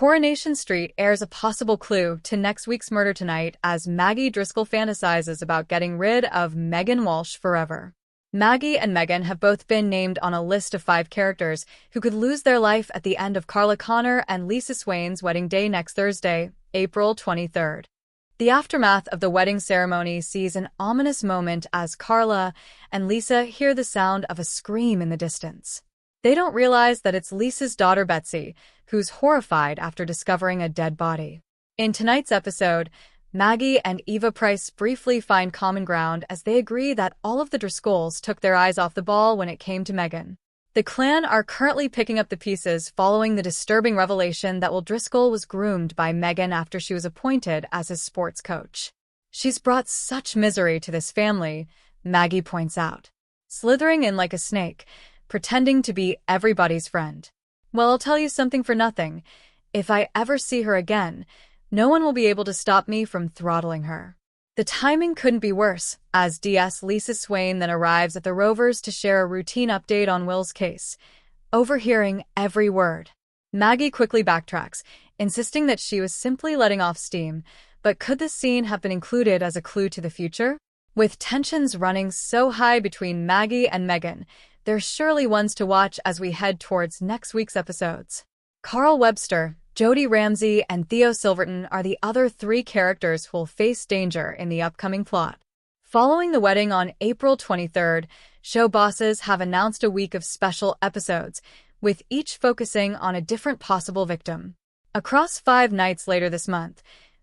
Coronation Street airs a possible clue to next week's murder tonight as Maggie Driscoll fantasizes about getting rid of Megan Walsh forever. Maggie and Megan have both been named on a list of 5 characters who could lose their life at the end of Carla Connor and Lisa Swain's wedding day next Thursday, April 23rd. The aftermath of the wedding ceremony sees an ominous moment as Carla and Lisa hear the sound of a scream in the distance. They don't realize that it's Lisa's daughter Betsy, who's horrified after discovering a dead body. In tonight's episode, Maggie and Eva Price briefly find common ground as they agree that all of the Driscolls took their eyes off the ball when it came to Megan. The clan are currently picking up the pieces following the disturbing revelation that Will Driscoll was groomed by Megan after she was appointed as his sports coach. She's brought such misery to this family, Maggie points out, slithering in like a snake, pretending to be everybody's friend. Well, I'll tell you something for nothing. If I ever see her again, no one will be able to stop me from throttling her. The timing couldn't be worse, as DS Lisa Swain then arrives at the Rovers to share a routine update on Will's case, overhearing every word. Maggie quickly backtracks, insisting that she was simply letting off steam, but could this scene have been included as a clue to the future? With tensions running so high between Maggie and Megan, there's surely ones to watch as we head towards next week's episodes. Carl Webster, Jody Ramsey, and Theo Silverton are the other 3 characters who'll face danger in the upcoming plot. Following the wedding on April 23rd, show bosses have announced a week of special episodes, with each focusing on a different possible victim. Across 5 nights later this month,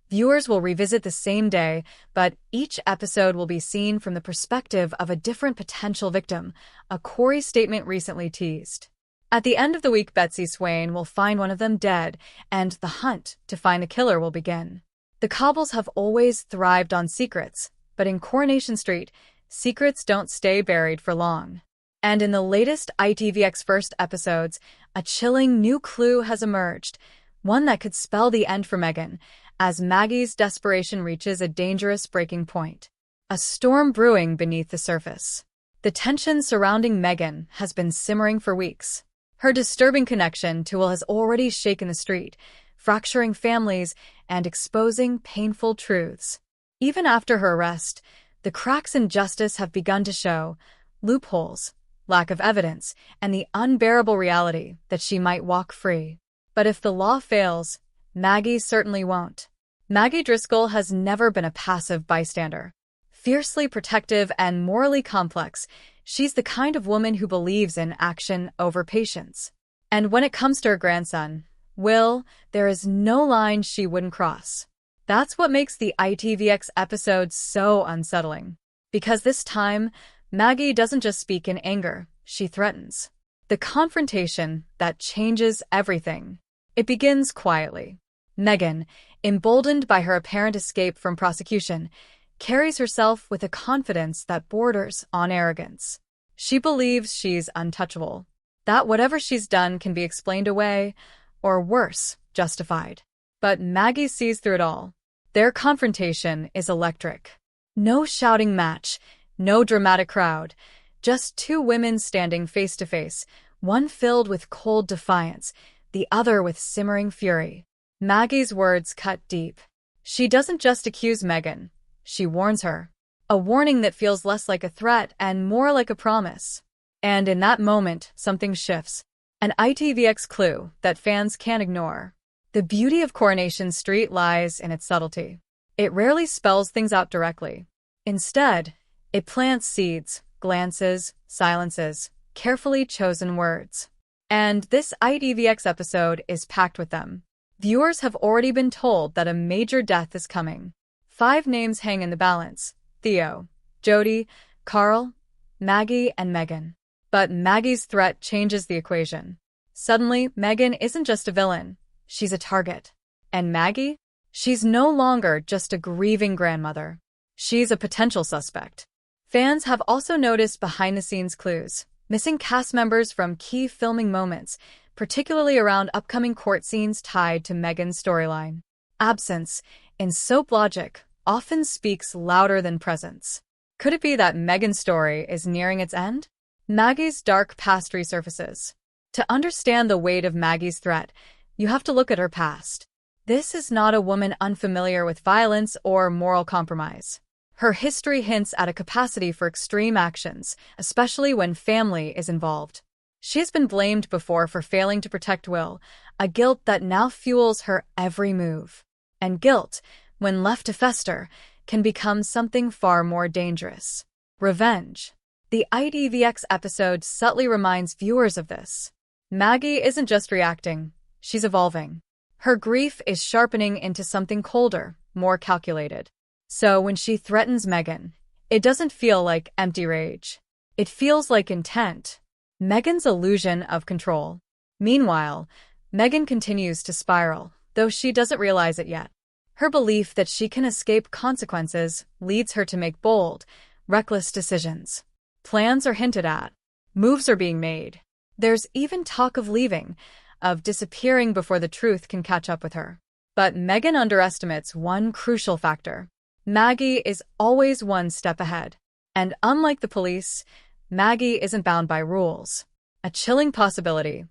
viewers will revisit the same day, but each episode will be seen from the perspective of a different potential victim, a Corey statement recently teased. At the end of the week, Betsy Swain will find one of them dead, and the hunt to find the killer will begin. The Cobbles have always thrived on secrets, but in Coronation Street, secrets don't stay buried for long. And in the latest ITVX first episodes, a chilling new clue has emerged, one that could spell the end for Megan, as Maggie's desperation reaches a dangerous breaking point. A storm brewing beneath the surface. The tension surrounding Megan has been simmering for weeks. Her disturbing connection to Will has already shaken the street, fracturing families and exposing painful truths. Even after her arrest, the cracks in justice have begun to show, loopholes, lack of evidence, and the unbearable reality that she might walk free. But if the law fails, Maggie certainly won't. Maggie Driscoll has never been a passive bystander. Fiercely protective and morally complex, she's the kind of woman who believes in action over patience. And when it comes to her grandson, Will, there is no line she wouldn't cross. That's what makes the ITVX episode so unsettling. Because this time, Maggie doesn't just speak in anger, she threatens. The confrontation that changes everything. It begins quietly. Megan, emboldened by her apparent escape from prosecution, carries herself with a confidence that borders on arrogance. She believes she's untouchable, that whatever she's done can be explained away, or worse, justified. But Maggie sees through it all. Their confrontation is electric. No shouting match, no dramatic crowd, just 2 women standing face to face, one filled with cold defiance, the other with simmering fury. Maggie's words cut deep. She doesn't just accuse Megan. She warns her. A warning that feels less like a threat and more like a promise. And in that moment, something shifts. An ITVX clue that fans can't ignore. The beauty of Coronation Street lies in its subtlety. It rarely spells things out directly. Instead, it plants seeds, glances, silences, carefully chosen words. And this ITVX episode is packed with them. Viewers have already been told that a major death is coming. 5 names hang in the balance: Theo, Jody, Carl, Maggie, and Megan. But Maggie's threat changes the equation. Suddenly, Megan isn't just a villain. She's a target. And Maggie? She's no longer just a grieving grandmother. She's a potential suspect. Fans have also noticed behind-the-scenes clues. Missing cast members from key filming moments, particularly around upcoming court scenes tied to Megan's storyline. Absence, in soap logic, often speaks louder than presence. Could it be that Megan's story is nearing its end? Maggie's dark past resurfaces. To understand the weight of Maggie's threat, You have to look at her past. This is not a woman unfamiliar with violence or moral compromise. Her history hints at a capacity for extreme actions, especially when family is involved. She has been blamed before for failing to protect Will, a guilt that now fuels her every move. And guilt, when left to fester, can become something far more dangerous. Revenge. The ITVX episode subtly reminds viewers of this. Maggie isn't just reacting, she's evolving. Her grief is sharpening into something colder, more calculated. So when she threatens Megan, it doesn't feel like empty rage. It feels like intent. Megan's illusion of control. Meanwhile, Megan continues to spiral, though she doesn't realize it yet. Her belief that she can escape consequences leads her to make bold, reckless decisions. Plans are hinted at. Moves are being made. There's even talk of leaving, of disappearing before the truth can catch up with her. But Megan underestimates one crucial factor. Maggie is always one step ahead. And unlike the police, Maggie isn't bound by rules. A chilling possibility.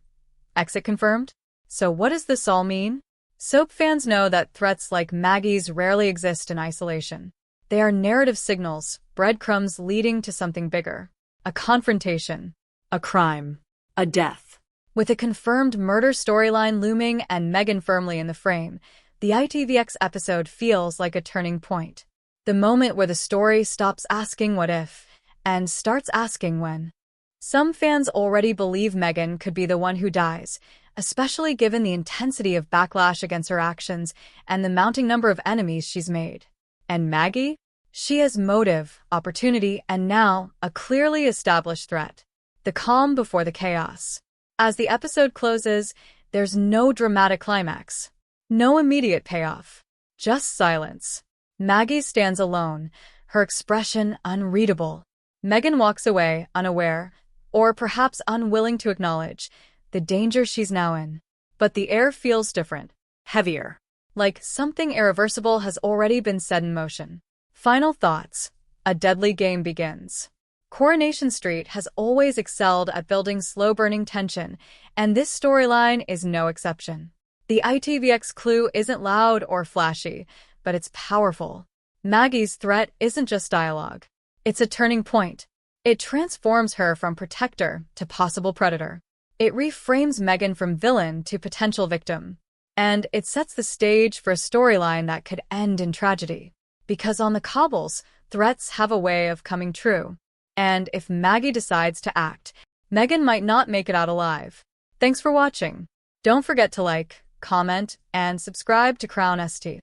Exit confirmed? So what does this all mean? Soap fans know that threats like Maggie's rarely exist in isolation. They are narrative signals, breadcrumbs leading to something bigger. A confrontation. A crime. A death. With a confirmed murder storyline looming and Megan firmly in the frame, the ITVX episode feels like a turning point. The moment where the story stops asking what if and starts asking when. Some fans already believe Megan could be the one who dies, especially given the intensity of backlash against her actions and the mounting number of enemies she's made. And Maggie? She has motive, opportunity, and now a clearly established threat. The calm before the chaos. As the episode closes, there's no dramatic climax. No immediate payoff. Just silence. Maggie stands alone, her expression unreadable. Megan walks away, unaware, or perhaps unwilling to acknowledge, the danger she's now in. But the air feels different. Heavier. Like something irreversible has already been set in motion. Final thoughts. A deadly game begins. Coronation Street has always excelled at building slow-burning tension, and this storyline is no exception. The ITVX clue isn't loud or flashy, but it's powerful. Maggie's threat isn't just dialogue. It's a turning point. It transforms her from protector to possible predator. It reframes Megan from villain to potential victim. And it sets the stage for a storyline that could end in tragedy. Because on the cobbles, threats have a way of coming true. And if Maggie decides to act, Megan might not make it out alive. Thanks for watching. Don't forget to like, comment, and subscribe to Crown ST.